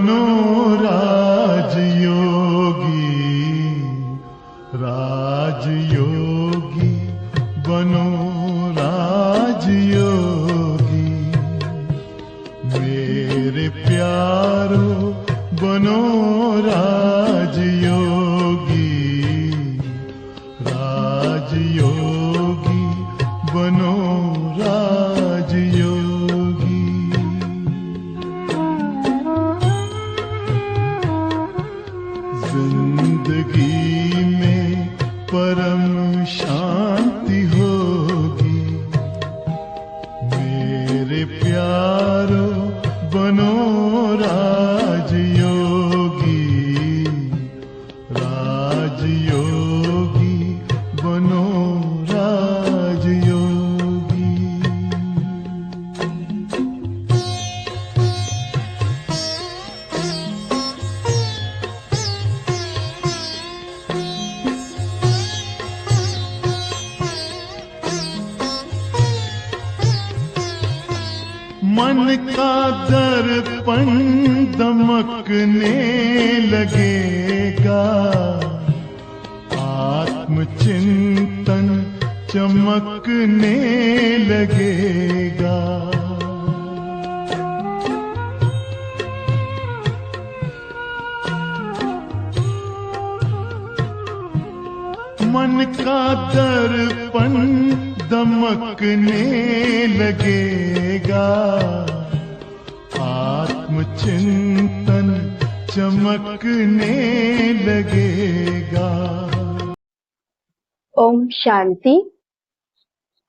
बनो राजयोगी, राजयोगी बनो राजयोगी। मेरे प्यारो बनो राजयोगी, राजयोगी बनो राजयोगी। जिंदगी में परम शांति होगी। मेरे प्यारो बनो राजयोगी, राजयोगी बनो राजयोगी। मन का दर्पण दमकने लगेगा, आत्मचिंतन चमकने लगेगा। मन का दर्पण दमकने लगेगा, आत्मचिंतन चमकने लगेगा। ओम शांति।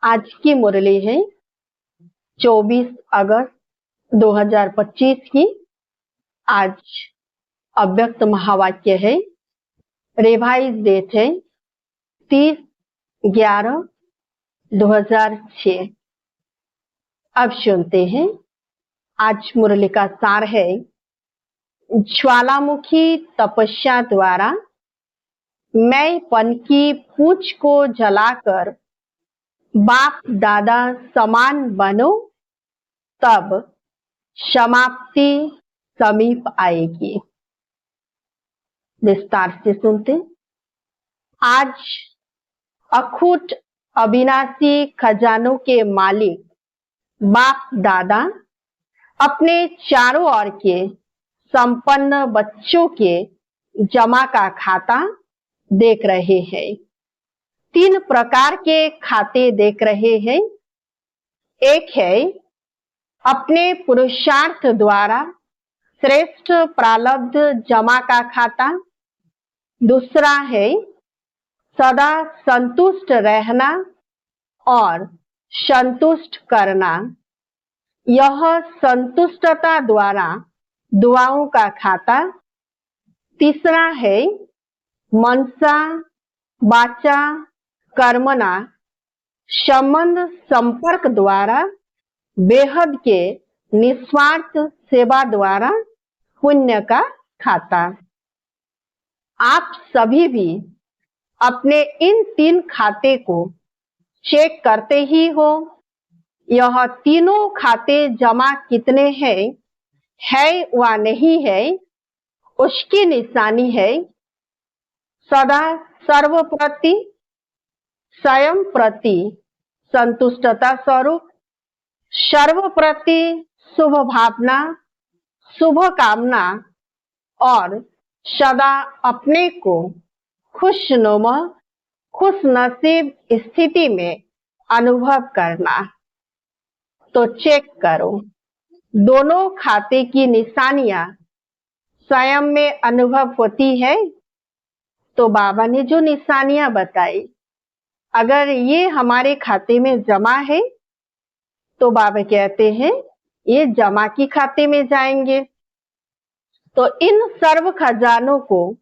आज की मुरली है 24 अगस्त 2025 की। आज अव्यक्त महावाक्य है, रिवाइज डेट है 30/11/2006। अब सुनते हैं। आज मुरली का सार है, ज्वालामुखी तपस्या द्वारा मैंपन की पूंछ को जलाकर बाप दादा समान बनो, तब समाप्ति समीप आएगी। विस्तार से सुनते। आज अखूट अविनाशी खजानों के मालिक बाप दादा अपने चारों ओर के संपन्न बच्चों के जमा का खाता देख रहे हैं। 3 प्रकार के खाते देख रहे हैं। एक है अपने पुरुषार्थ द्वारा श्रेष्ठ प्रारब्ध जमा का खाता। दूसरा है सदा संतुष्ट रहना और संतुष्ट करना। यह संतुष्टता द्वारा दुआओं का खाता। तीसरा है मनसा वाचा कर्मणा संबंध संपर्क द्वारा बेहद के निस्वार्थ सेवा द्वारा पुण्य का खाता। आप सभी भी अपने इन 3 खाते को चेक करते ही हो। यह तीनों खाते जमा कितने हैं है व नहीं है, उसकी निशानी है सदा सर्वप्रति स्वयं प्रति संतुष्टता स्वरूप, सर्व प्रति शुभ भावना शुभ कामना और सदा अपने को खुशनुमा खुश नसीब स्थिति में अनुभव करना। तो चेक करो, दोनों खाते की निशानियां स्वयं में अनुभव होती है। तो बाबा ने जो निशानियां बताई, अगर ये हमारे खाते में जमा है तो बाबा कहते हैं ये जमा की खाते में जाएंगे। तो इन सर्व खजानों को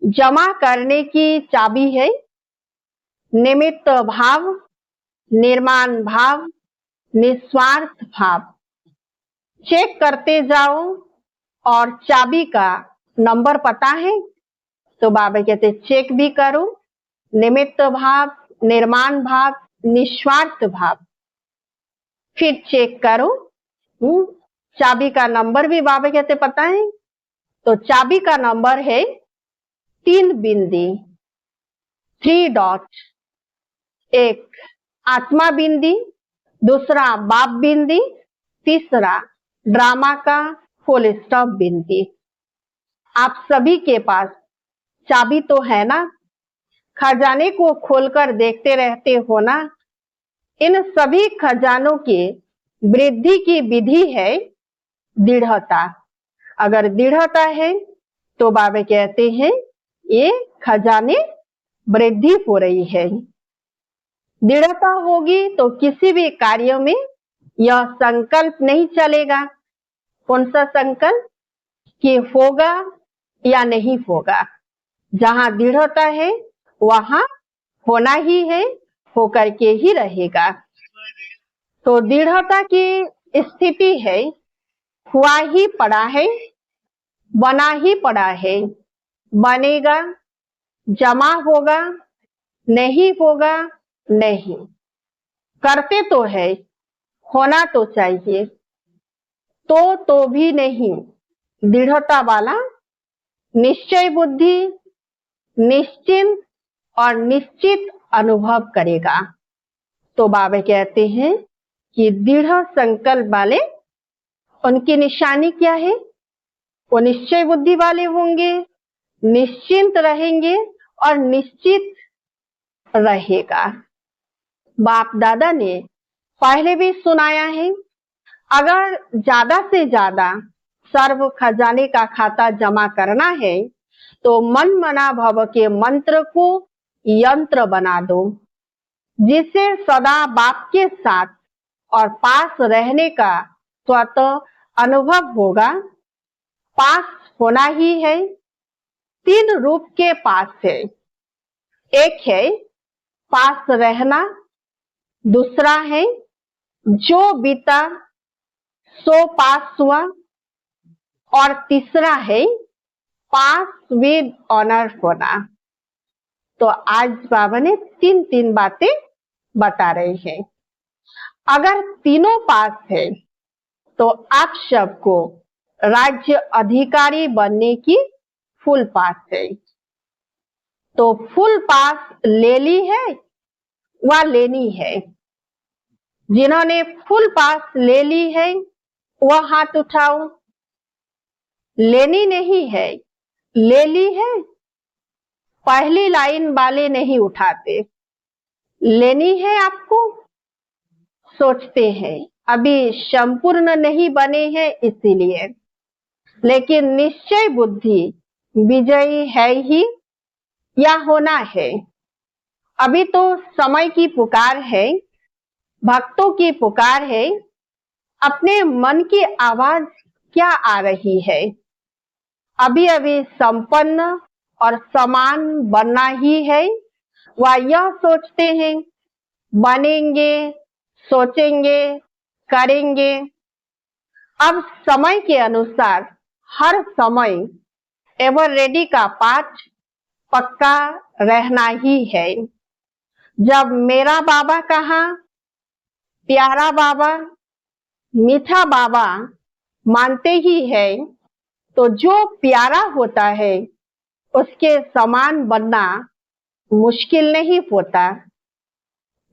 जमा करने की चाबी है निमित्त भाव, निर्माण भाव, निस्वार्थ भाव। चेक करते जाओ और चाबी का नंबर पता है तो बाबा कहते चेक भी करो, निमित्त भाव, निर्माण भाव, निस्वार्थ भाव। फिर चेक करो, चाबी का नंबर भी बाबा कहते पता है तो चाबी का नंबर है 3 बिंदी, 3 डॉट। एक आत्मा बिंदी, दूसरा बाप बिंदी, तीसरा ड्रामा का फुल स्टॉप बिंदी। आप सभी के पास चाबी तो है ना? खजाने को खोलकर देखते रहते हो ना? इन सभी खजानों के वृद्धि की विधि है दृढ़ता। अगर दृढ़ता है तो बाबा कहते हैं ये खजाने वृद्धि हो रही है। दृढ़ता होगी तो किसी भी कार्य में यह संकल्प नहीं चलेगा। कौन सा संकल्प? कि होगा या नहीं होगा। जहां दृढ़ता है वहां होना ही है, होकर के ही रहेगा। तो दृढ़ता की स्थिति है, हुआ ही पड़ा है, बना ही पड़ा है, बनेगा, जमा होगा, नहीं होगा, नहीं। करते तो है, होना तो चाहिए, तो भी नहीं। दृढ़ता वाला निश्चय बुद्धि, निश्चिंत और निश्चित अनुभव करेगा। तो बाबा कहते हैं कि दृढ़ संकल्प वाले, उनकी निशानी क्या है? वो निश्चय बुद्धि वाले होंगे, निश्चिंत रहेंगे और निश्चित रहेगा। बाप दादा ने पहले भी सुनाया है, अगर ज्यादा से ज्यादा सर्व खजाने का खाता जमा करना है तो मन मना भव के मंत्र को यंत्र बना दो, जिससे सदा बाप के साथ और पास रहने का स्वतः अनुभव होगा। पास होना ही है। 3 रूप के पास है। एक है पास रहना, दूसरा है जो बीता सो पास हुआ, और तीसरा है पास विद ऑनर होना। तो आज बाबा ने 3 बातें बता रहे हैं। अगर तीनों पास है तो आप सबको राज्य अधिकारी बनने की फुल पास है। तो फुल पास ले ली है व लेनी है। जिन्होंने फुल पास ले ली है वह हाथ उठाओ। लेनी नहीं है, ले ली है। पहली लाइन वाले नहीं उठाते। लेनी है आपको। सोचते हैं अभी संपूर्ण नहीं बने हैं इसीलिए, लेकिन निश्चय बुद्धि विजयी है ही या होना है। अभी तो समय की पुकार है, भक्तों की पुकार है। अपने मन की आवाज क्या आ रही है? अभी अभी संपन्न और समान बनना ही है। वह यह सोचते हैं बनेंगे, सोचेंगे, करेंगे। अब समय के अनुसार हर समय एवर रेडी का पाठ पक्का रहना ही है। जब मेरा बाबा कहा, प्यारा बाबा, मीठा बाबा मानते ही है, तो जो प्यारा होता है उसके समान बनना मुश्किल नहीं होता।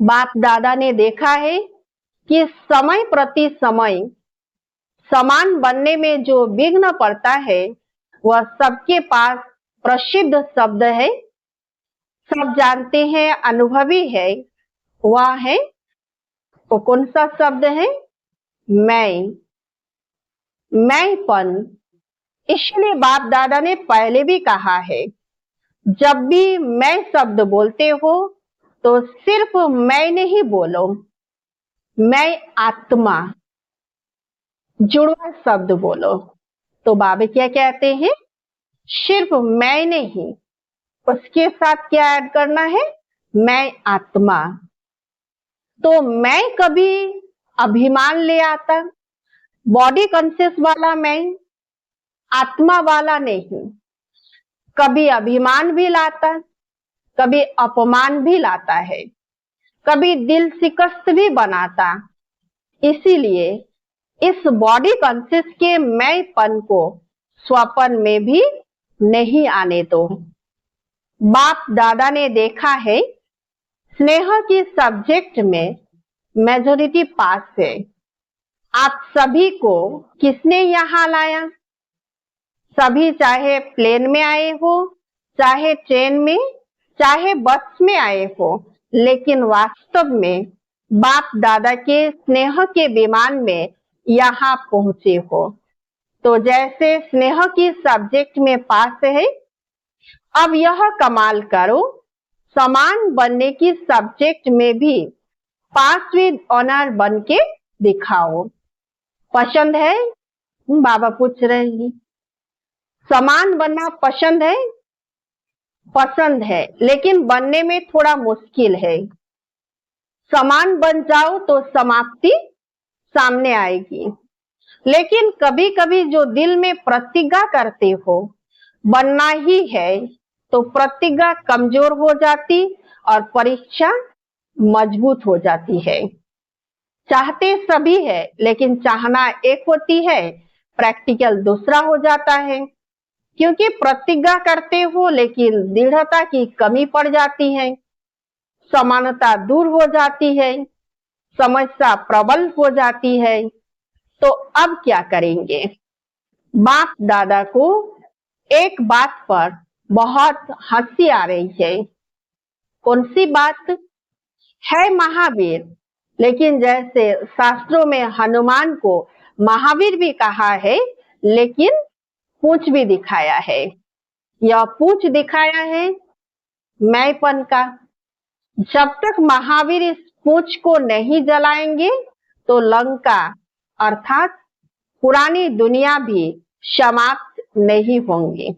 बाप दादा ने देखा है कि समय प्रति समय समान बनने में जो विघ्न पड़ता है वह सबके पास प्रसिद्ध शब्द है, सब जानते हैं, अनुभवी है। वह है, वो कौन सा शब्द है? मैंपन। इसलिए बाप दादा ने पहले भी कहा है, जब भी मैं शब्द बोलते हो तो सिर्फ मैं नहीं बोलो, मैं आत्मा जुड़वा शब्द बोलो। तो बाबा क्या कहते हैं? सिर्फ मैं नहीं, उसके साथ क्या ऐड करना है? मैं आत्मा। तो मैं कभी अभिमान ले आता, बॉडी कॉन्शियस वाला मैं, आत्मा वाला नहीं। कभी अभिमान भी लाता, कभी अपमान भी लाता है, कभी दिल शिकस्त भी बनाता। इसीलिए इस बॉडी कॉन्शियस के मैंपन को स्वप्न में भी नहीं आने दो। बाप दादा ने देखा है स्नेह की सब्जेक्ट में मेजॉरिटी पास है। आप सभी को किसने यहाँ लाया? सभी चाहे प्लेन में आए हो, चाहे ट्रेन में, चाहे बस में आए हो, लेकिन वास्तव में बाप दादा के स्नेह के विमान में यहाँ पहुंचे हो। तो जैसे स्नेह की सब्जेक्ट में पास है, अब यह कमाल करो, समान बनने की सब्जेक्ट में भी पास विद ऑनर बन के दिखाओ। पसंद है? बाबा पूछ रहे हैं। समान बनना पसंद है? पसंद है, लेकिन बनने में थोड़ा मुश्किल है। समान बन जाओ तो समाप्ति सामने आएगी, लेकिन कभी कभी जो दिल में प्रतिज्ञा करते हो बनना ही है, तो प्रतिज्ञा कमजोर हो जाती और परीक्षा मजबूत हो जाती है। चाहते सभी है, लेकिन चाहना एक होती है, प्रैक्टिकल दूसरा हो जाता है। क्योंकि प्रतिज्ञा करते हो लेकिन दृढ़ता की कमी पड़ जाती है, समानता दूर हो जाती है, समस्या प्रबल हो जाती है। तो अब क्या करेंगे? बाप दादा को एक बात पर बहुत हंसी आ रही है। कौन सी बात है? महावीर। लेकिन जैसे शास्त्रों में हनुमान को महावीर भी कहा है, लेकिन पूंछ भी दिखाया है। यह पूंछ दिखाया है मैंपन का। जब तक महावीर इस पूंछ को नहीं जलाएंगे तो लंका अर्थात पुरानी दुनिया भी समाप्त नहीं होंगे।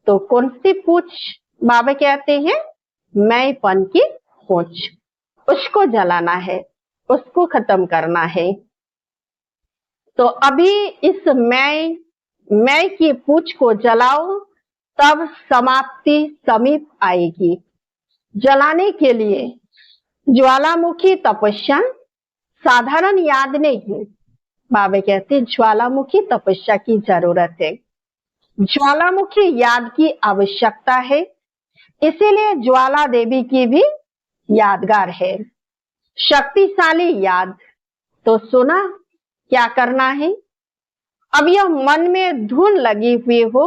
तो कौन सी पूंछ बाबा कहते हैं? मैंपन की पूंछ। उसको जलाना है, उसको खत्म करना है। तो अभी इस मैं की पूंछ को जलाओ, तब समाप्ति समीप आएगी। जलाने के लिए ज्वालामुखी तपस्या साधारण याद नहीं। बाबा कहते ज्वालामुखी तपस्या की जरूरत है, ज्वालामुखी याद की आवश्यकता है। इसीलिए ज्वाला देवी की भी यादगार है, शक्तिशाली याद। तो सुना क्या करना है? अब यह मन में धुन लगी हुई हो,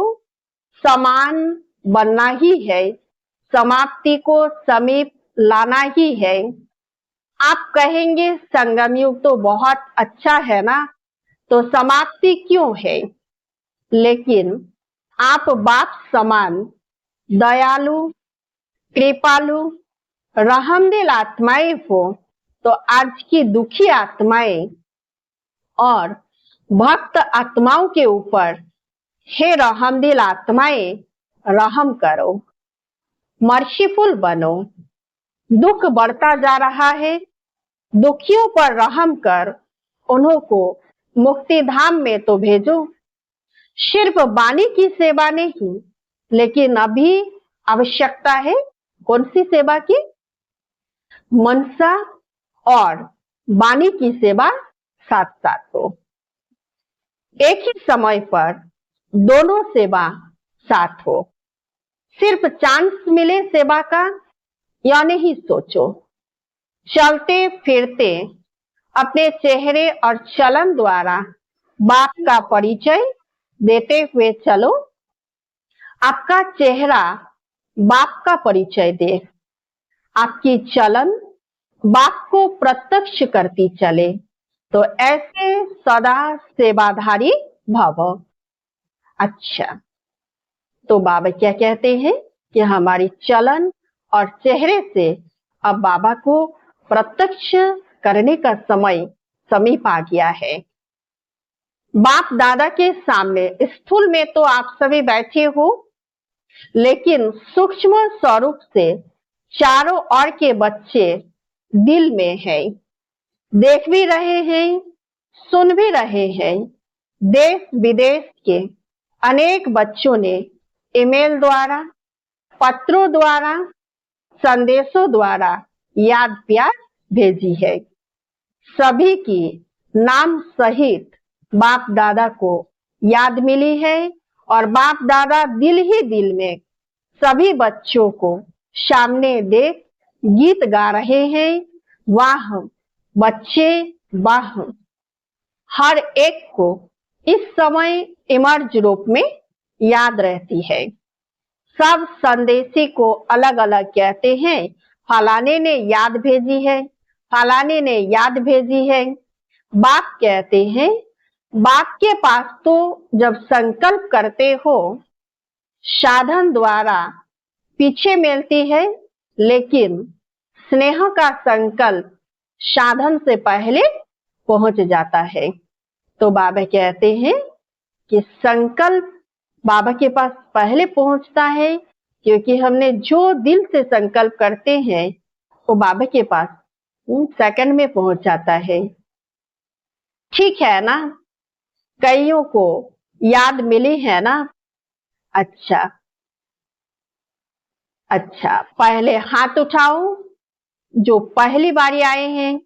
समान बनना ही है, समाप्ति को समीप लाना ही है। आप कहेंगे संगम युग तो बहुत अच्छा है ना, तो समाप्ति क्यों है? लेकिन आप बाप समान दयालु, कृपालु, रहमदिल आत्माएं हो, तो आज की दुखी आत्माएं और भक्त आत्माओं के ऊपर हे रहमदिल आत्माएं रहम करो, मर्सीफुल बनो। दुख बढ़ता जा रहा है, दुखियों पर रहम कर उन्हों को मुक्ति धाम में तो भेजो। सिर्फ वाणी की सेवा नहीं, लेकिन अभी आवश्यकता है कौन सी सेवा की? मनसा और वाणी की सेवा साथ साथ हो। एक ही समय पर दोनों सेवा साथ हो। सिर्फ चांस मिले सेवा का या नहीं सोचो। चलते फिरते अपने चेहरे और चलन द्वारा बाप का परिचय देते हुए चलो। आपका चेहरा बाप का परिचय दे, आपकी चलन बाप को प्रत्यक्ष करती चले। तो ऐसे सदा सेवाधारी भव। अच्छा, तो बाबा क्या कहते हैं कि हमारी चलन और चेहरे से अब बाबा को प्रत्यक्ष करने का समय समीप आ गया है। बाप दादा के सामने स्थूल में तो आप सभी बैठे हो, लेकिन सूक्ष्म स्वरूप से चारों ओर के बच्चे दिल में है, देख भी रहे हैं, सुन भी रहे हैं। देश विदेश के अनेक बच्चों ने ईमेल द्वारा, पत्रों द्वारा, संदेशों द्वारा याद प्यार भेजी है। सभी की नाम सहित बाप दादा को याद मिली है और बाप दादा दिल ही दिल में सभी बच्चों को सामने देख गीत गा रहे हैं। वाह बच्चे वाह। हर एक को इस समय इमर्ज रूप में याद रहती है। सब संदेशी को अलग अलग कहते हैं, फलाने ने याद भेजी है, फलाने ने याद भेजी है। बाप कहते हैं, बाप के पास तो जब संकल्प करते हो साधन द्वारा पीछे मिलती है, लेकिन स्नेह का संकल्प साधन से पहले पहुंच जाता है। तो बाबा कहते हैं कि संकल्प बाबा के पास पहले पहुंचता है, क्योंकि हमने जो दिल से संकल्प करते हैं वो बाबा के पास सेकंड में पहुंच जाता है। ठीक है ना? कईयों को याद मिली है ना? अच्छा, पहले हाथ उठाओ जो पहली बारी आए हैं।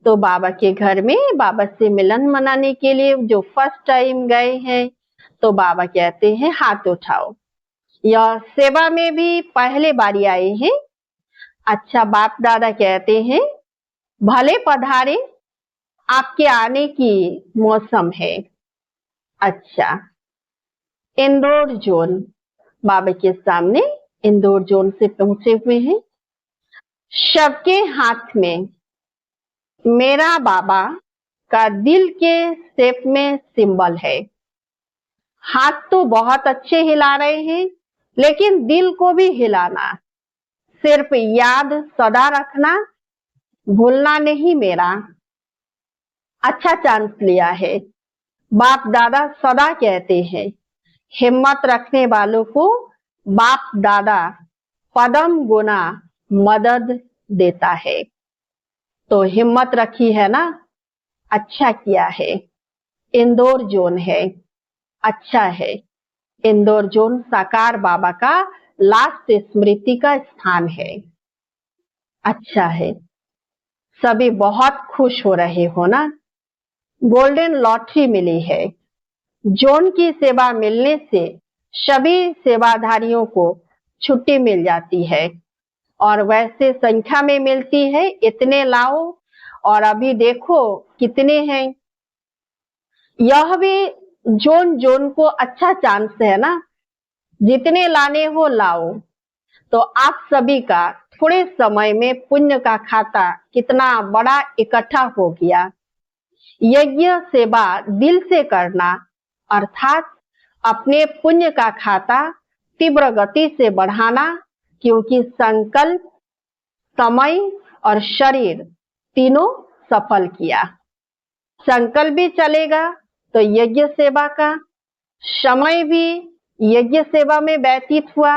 तो बाबा के घर में बाबा से मिलन मनाने के लिए जो फर्स्ट टाइम गए हैं, तो बाबा कहते हैं हाथ उठाओ। या सेवा में भी पहले बारी आए हैं। अच्छा, बाप दादा कहते हैं भले पधारे, आपके आने की मौसम है। अच्छा, इंदौर जोन बाबा के सामने इंदौर जोन से पहुंचे हुए हैं। सबके हाथ में मेरा बाबा का दिल के शेप में सिंबल है। हाथ तो बहुत अच्छे हिला रहे हैं, लेकिन दिल को भी हिलाना, सिर्फ याद सदा रखना, भूलना नहीं मेरा। अच्छा चांस लिया है। बाप दादा सदा कहते हैं हिम्मत रखने वालों को बाप दादा पदम गुना मदद देता है। तो हिम्मत रखी है ना? अच्छा किया है। इंदौर जोन है, अच्छा है। इंदौर जोन साकार बाबा का लास्ट स्मृति का स्थान है। अच्छा है। सभी बहुत खुश हो रहे हो ना? गोल्डन लॉटरी मिली है। जोन की सेवा मिलने से सभी सेवाधारियों को छुट्टी मिल जाती है, और वैसे संख्या में मिलती है। इतने लाओ, और अभी देखो कितने हैं। यह भी जोन जोन को अच्छा चांस है ना, जितने लाने हो लाओ। तो आप सभी का थोड़े समय में पुण्य का खाता कितना बड़ा इकट्ठा हो गया। यज्ञ सेवा दिल से करना, अर्थात अपने पुण्य का खाता तीव्र गति से बढ़ाना, क्योंकि संकल्प, समय और शरीर तीनों सफल किया। संकल्प भी चलेगा तो यज्ञ सेवा का, समय भी यज्ञ सेवा में व्यतीत हुआ,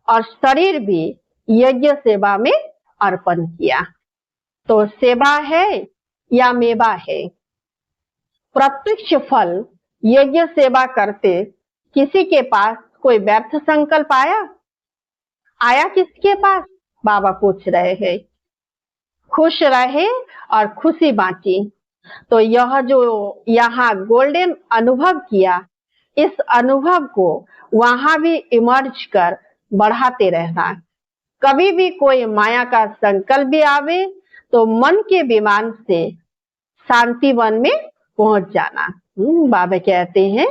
और शरीर भी यज्ञ सेवा में अर्पण किया। तो सेवा है या मेवा है? प्रत्यक्ष फल यज्ञ सेवा करते किसी के पास कोई व्यर्थ संकल्प आया किसके पास? बाबा पूछ रहे हैं। खुश रहे और खुशी बांटी। तो यह जो यहाँ गोल्डन अनुभव किया, इस अनुभव को वहां भी इमर्ज कर बढ़ाते रहना। कभी भी कोई माया का संकल्प भी आवे तो मन के विमान से शांति वन में पहुंच जाना। बाबा कहते हैं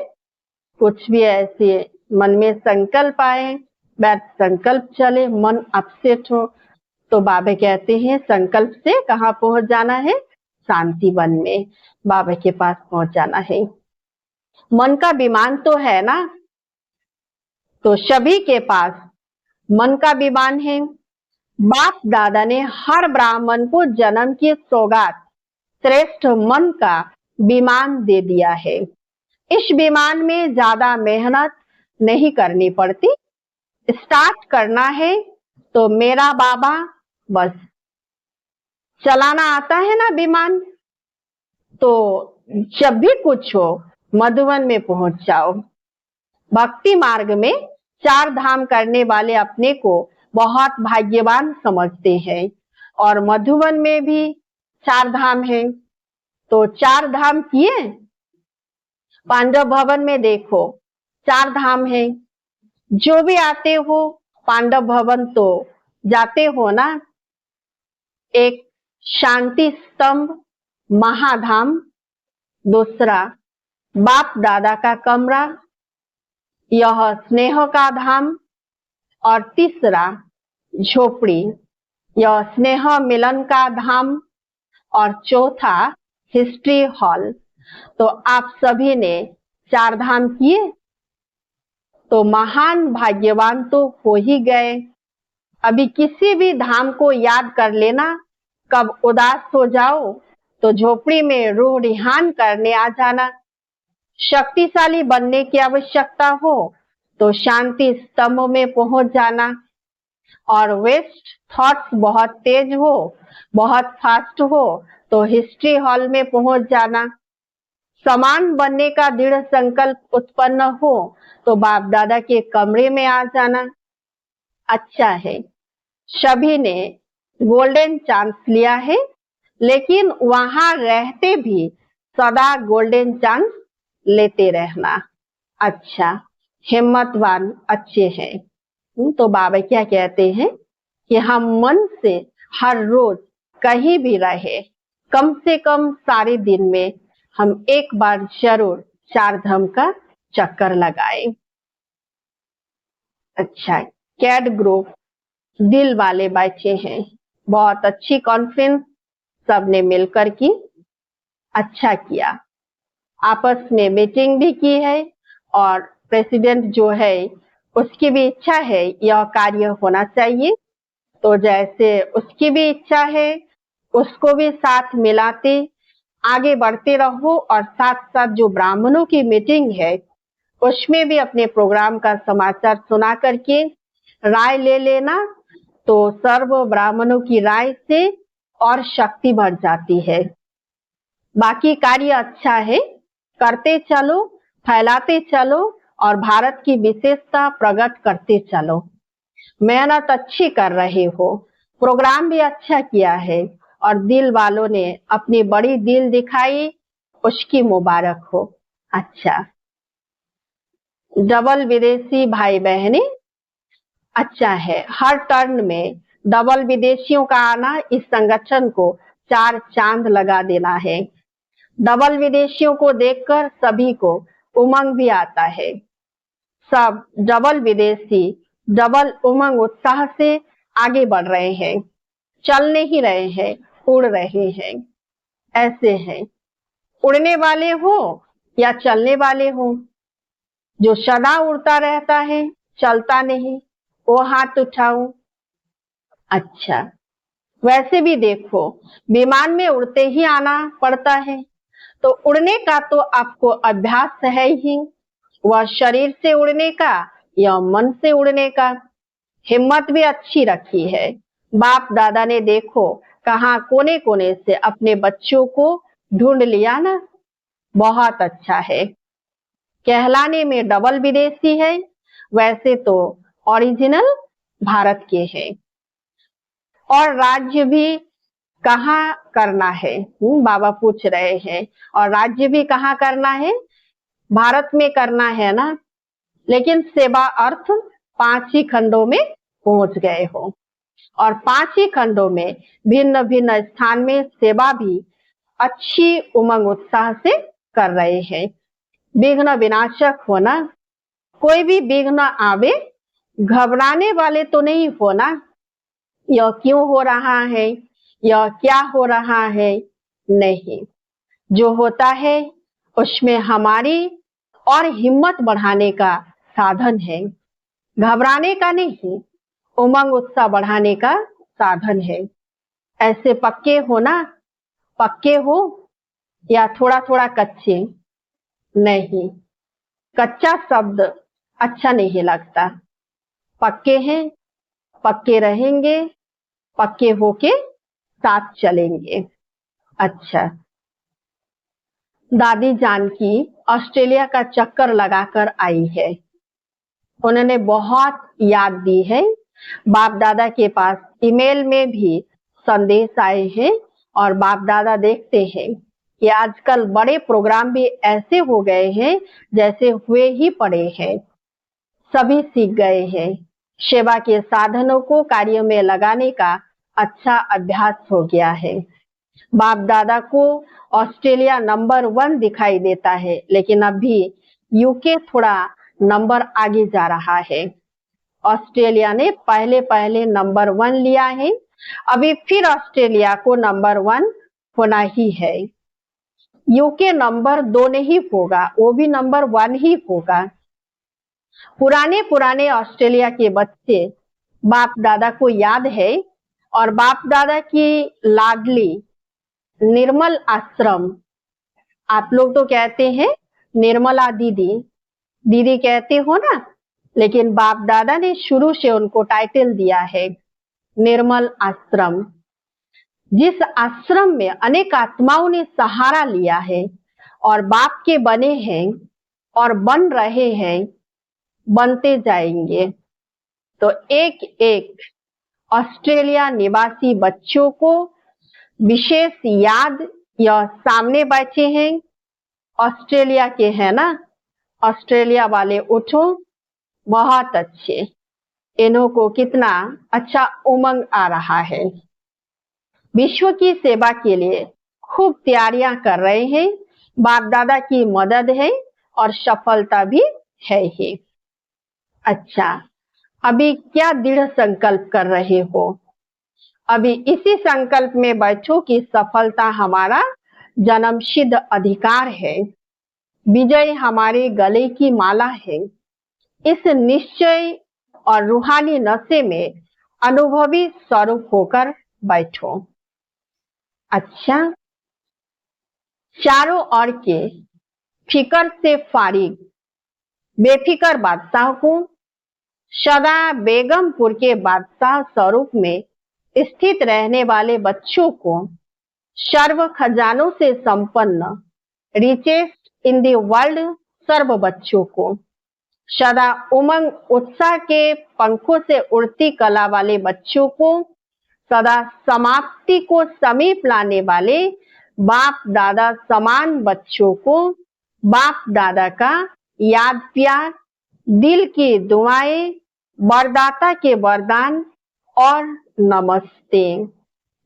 कुछ भी ऐसे मन में संकल्प आए, बैठ संकल्प चले, मन अपसेट हो, तो बाबा कहते हैं संकल्प से कहाँ पहुंच जाना है? शांति वन में बाबा के पास पहुंच जाना है। मन का विमान तो है ना, तो सभी के पास मन का विमान है। बाप दादा ने हर ब्राह्मण को जन्म की सौगात श्रेष्ठ मन का विमान दे दिया है। इस विमान में ज्यादा मेहनत नहीं करनी पड़ती। स्टार्ट करना है तो मेरा बाबा बस चलाना आता है ना विमान, तो जब भी कुछ हो मधुवन में पहुंच जाओ। भक्ति मार्ग में 4 धाम करने वाले अपने को बहुत भाग्यवान समझते हैं, और मधुवन में भी 4 धाम है। तो 4 धाम किए। पांडव भवन में देखो चार धाम है, जो भी आते हो पांडव भवन तो जाते हो ना। एक शांति स्तंभ महाधाम, दूसरा बाप दादा का कमरा, यह स्नेह का धाम, और तीसरा झोपड़ी, यह स्नेह मिलन का धाम, और चौथा हिस्ट्री हॉल। तो आप सभी ने चार धाम किए, तो महान भाग्यवान तो हो ही गए। अभी किसी भी धाम को याद कर लेना, कब उदास हो जाओ तो झोपड़ी में रूह रिहान करने आ जाना। शक्तिशाली बनने की आवश्यकता हो तो शांति स्तंभ में पहुंच जाना, और वेस्ट थॉट्स बहुत तेज हो, बहुत फास्ट हो तो हिस्ट्री हॉल में पहुंच जाना। समान बनने का दृढ़ संकल्प उत्पन्न हो तो बाप दादा के कमरे में आ जाना। अच्छा है, सभी ने गोल्डन चांस लिया है, लेकिन वहां रहते भी सदा गोल्डन चांस लेते रहना। अच्छा, हिम्मतवान अच्छे हैं। तो बाबा क्या कहते हैं कि हम मन से हर रोज कहीं भी रहे, कम से कम सारे दिन में हम एक बार जरूर चार धाम का चक्कर लगाए। अच्छा, कैड ग्रुप दिल वाले बच्चे हैं, बहुत अच्छी कॉन्फ्रेंस सबने मिलकर की, अच्छा किया। आपस में मीटिंग भी की है, और प्रेसिडेंट जो है उसकी भी इच्छा है यह कार्य होना चाहिए, तो जैसे उसकी भी इच्छा है उसको भी साथ मिलाते आगे बढ़ते रहो। और साथ साथ जो ब्राह्मणों की मीटिंग है उसमें भी अपने प्रोग्राम का समाचार सुना करके राय ले लेना, तो सर्व ब्राह्मणों की राय से और शक्ति बढ़ जाती है। बाकी कार्य अच्छा है, करते चलो, फैलाते चलो, और भारत की विशेषता प्रकट करते चलो। मेहनत अच्छी कर रहे हो, प्रोग्राम भी अच्छा किया है, और दिल वालों ने अपनी बड़ी दिल दिखाई, उसकी मुबारक हो। अच्छा, डबल विदेशी भाई बहने, अच्छा है, हर टर्न में डबल विदेशियों का आना इस संगठन को चार चांद लगा देना है। डबल विदेशियों को देखकर सभी को उमंग भी आता है। सब डबल विदेशी डबल उमंग उत्साह से आगे बढ़ रहे हैं, चल नहीं रहे हैं, उड़ रहे हैं। ऐसे हैं, उड़ने वाले हो या चलने वाले हो। जो सदा उड़ता रहता है, चलता नहीं, वो हाथ उठाओ। अच्छा, वैसे भी देखो, विमान में उड़ते ही आना पड़ता है, तो उड़ने का तो आपको अभ्यास है ही, वह शरीर से उड़ने का या मन से उड़ने का। हिम्मत भी अच्छी रखी है। बाप दादा ने देखो कहाँ कोने कोने से अपने बच्चों को ढूंढ लिया ना, बहुत अच्छा है। कहलाने में डबल विदेशी है, वैसे तो ओरिजिनल भारत के हैं। और राज्य भी कहाँ करना है, बाबा पूछ रहे हैं, और राज्य भी कहाँ करना है, भारत में करना है ना। लेकिन सेवा अर्थ 5 ही खंडों में पहुंच गए हो, और 5 ही खंडों में भिन्न भिन्न स्थान में सेवा भी अच्छी उमंग उत्साह से कर रहे हैं। विघ्न विनाशक होना, कोई भी विघ्न आवे घबराने वाले तो नहीं होना, यह क्यों हो रहा है, यह क्या हो रहा है, नहीं। जो होता है उसमें हमारी और हिम्मत बढ़ाने का साधन है, घबराने का नहीं, उमंग उत्साह बढ़ाने का साधन है। ऐसे पक्के हो ना, पक्के हो या थोड़ा थोड़ा कच्चे, नहीं, कच्चा शब्द अच्छा नहीं लगता। पक्के हैं, पक्के रहेंगे, पक्के होके साथ चलेंगे। अच्छा, दादी जानकी ऑस्ट्रेलिया का चक्कर लगाकर आई है, उन्होंने बहुत याद दी है। बाप दादा के पास ईमेल में भी संदेश आए हैं, और बाप दादा देखते हैं कि आजकल बड़े प्रोग्राम भी ऐसे हो गए हैं जैसे हुए ही पड़े हैं। सभी सीख गए हैं। सेवा के साधनों को कार्य में लगाने का अच्छा अभ्यास हो गया है। बाप दादा को ऑस्ट्रेलिया नंबर 1 दिखाई देता है, लेकिन अभी यूके थोड़ा नंबर आगे जा रहा है। ऑस्ट्रेलिया ने पहले नंबर 1 लिया है, अभी फिर ऑस्ट्रेलिया को नंबर 1 होना ही है। यूके नंबर 2 नहीं होगा, वो भी नंबर 1 ही होगा। पुराने ऑस्ट्रेलिया के बच्चे बाप दादा को याद है और बाप दादा की लाडली निर्मल आश्रम, आप लोग तो कहते हैं निर्मला दीदी, दीदी कहते हो ना, लेकिन बाप दादा ने शुरू से उनको टाइटल दिया है निर्मल आश्रम। जिस आश्रम में अनेक आत्माओं ने सहारा लिया है और बाप के बने हैं और बन रहे हैं, बनते जाएंगे। तो एक एक ऑस्ट्रेलिया निवासी बच्चों को विशेष याद या सामने बैठे हैं, ऑस्ट्रेलिया के हैं ना, ऑस्ट्रेलिया वाले उठो, बहुत अच्छे। इन्हों को कितना अच्छा उमंग आ रहा है। विश्व की सेवा के लिए खूब तैयारियां कर रहे हैं। बाप दादा की मदद है और सफलता भी है ही। अच्छा, अभी क्या दृढ़ संकल्प कर रहे हो? अभी इसी संकल्प में बैठो कि सफलता हमारा जन्मसिद्ध अधिकार है, विजय हमारे गले की माला है। इस निश्चय और रूहानी नशे में अनुभवी स्वरूप होकर बैठो। अच्छा, चारों ओर के फिकर से फारिग बेफिकर बादशाह को सदा बेगमपुर के बादशाह स्वरूप में स्थित रहने वाले बच्चों को सर्व खजानों से संपन्न रिचेस्ट इन द वर्ल्ड सर्व बच्चों को सदा उमंग उत्साह के पंखों से उड़ती कला वाले बच्चों को सदा समाप्ति को समीप लाने वाले बाप दादा समान बच्चों को बाप दादा का याद प्यार, दिल की दुआएं, वरदाता के वरदान और नमस्ते।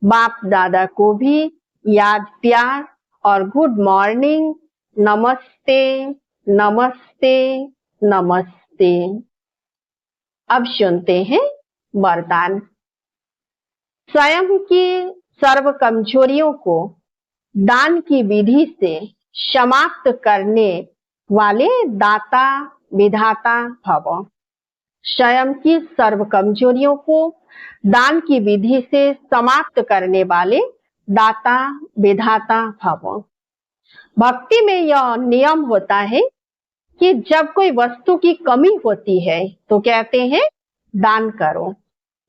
बाप दादा को भी याद प्यार और गुड मॉर्निंग, नमस्ते नमस्ते नमस्ते। अब सुनते हैं वरदान। स्वयं की सर्व कमजोरियों को दान की विधि से समाप्त करने वाले दाता विधाता भव। स्वयं की सर्व कमजोरियों को दान की विधि से समाप्त करने वाले दाता विधाता भव। भक्ति में यह नियम होता है कि जब कोई वस्तु की कमी होती है तो कहते हैं दान करो।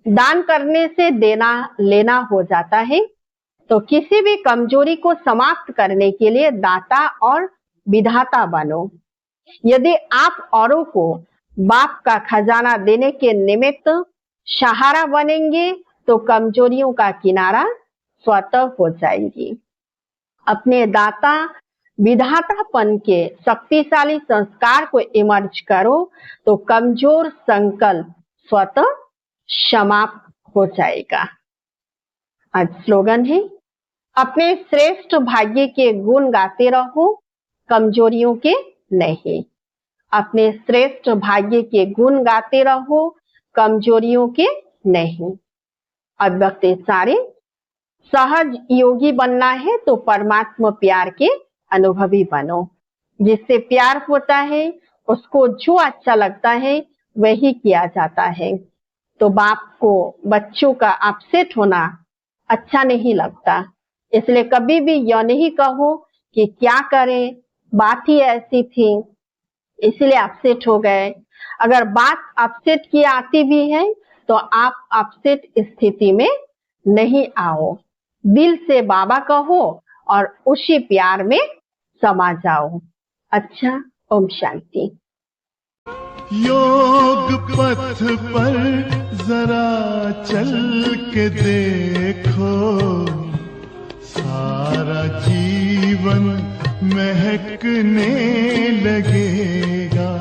दान करने से देना लेना हो जाता है। तो किसी भी कमजोरी को समाप्त करने के लिए दाता और विधाता बनो। यदि आप औरों को बाप का खजाना देने के निमित्त सहारा बनेंगे तो कमजोरियों का किनारा स्वतः हो जाएगी। अपने दाता विधातापन के शक्तिशाली संस्कार को इमर्ज करो तो कमजोर संकल्प स्वतः समाप्त हो जाएगा। आज स्लोगन है, अपने श्रेष्ठ भाग्य के गुण गाते रहो, कमजोरियों के नहीं। अपने श्रेष्ठ भाग्य के गुण गाते रहो, कमजोरियों के नहीं। अव्यक्त सारे सहज योगी बनना है तो परमात्मा प्यार के अनुभवी बनो। जिससे प्यार होता है उसको जो अच्छा लगता है वही किया जाता है। तो बाप को बच्चों का अपसेट होना अच्छा नहीं लगता, इसलिए कभी भी यह नहीं कहो कि क्या करें, बात ही ऐसी थी इसलिए अपसेट हो गए। अगर बात अपसेट की आती भी है तो आप अपसेट स्थिति में नहीं आओ, दिल से बाबा कहो और उसी प्यार में समा जाओ। अच्छा, ओम शांति। योग पथ पर जरा चल के देखो, सारा जीवन महकने लगेगा,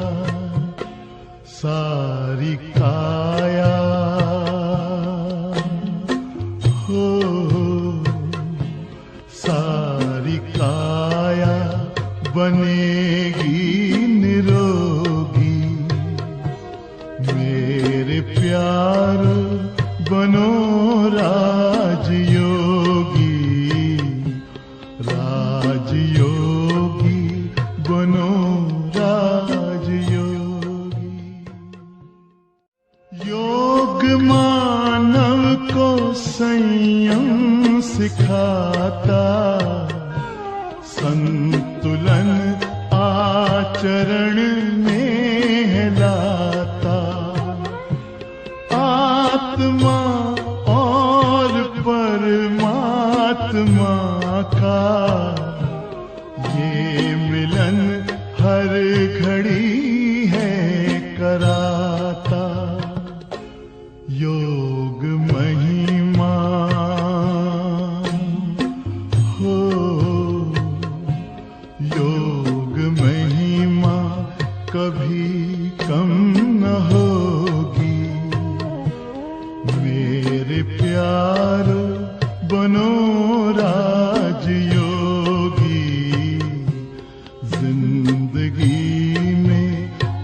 सारी काया हो, सारी काया बनेगी निरोगी। मेरे प्यार बनो राजयोगी, राजयोगी बनो राजयोगी। योग मानव को संयम सिखाता, संतुलन आचरण में लाता। आत्मा और परमात्मा का ये मिलन हर घड़ी है कराता। योग महिमा हो, योग महिमा कभी कम न होगी। मेरे प्यार बनो राजयोगी, जिंदगी में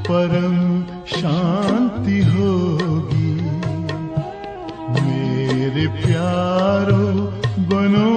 परम शांति होगी। मेरे प्यारो बनो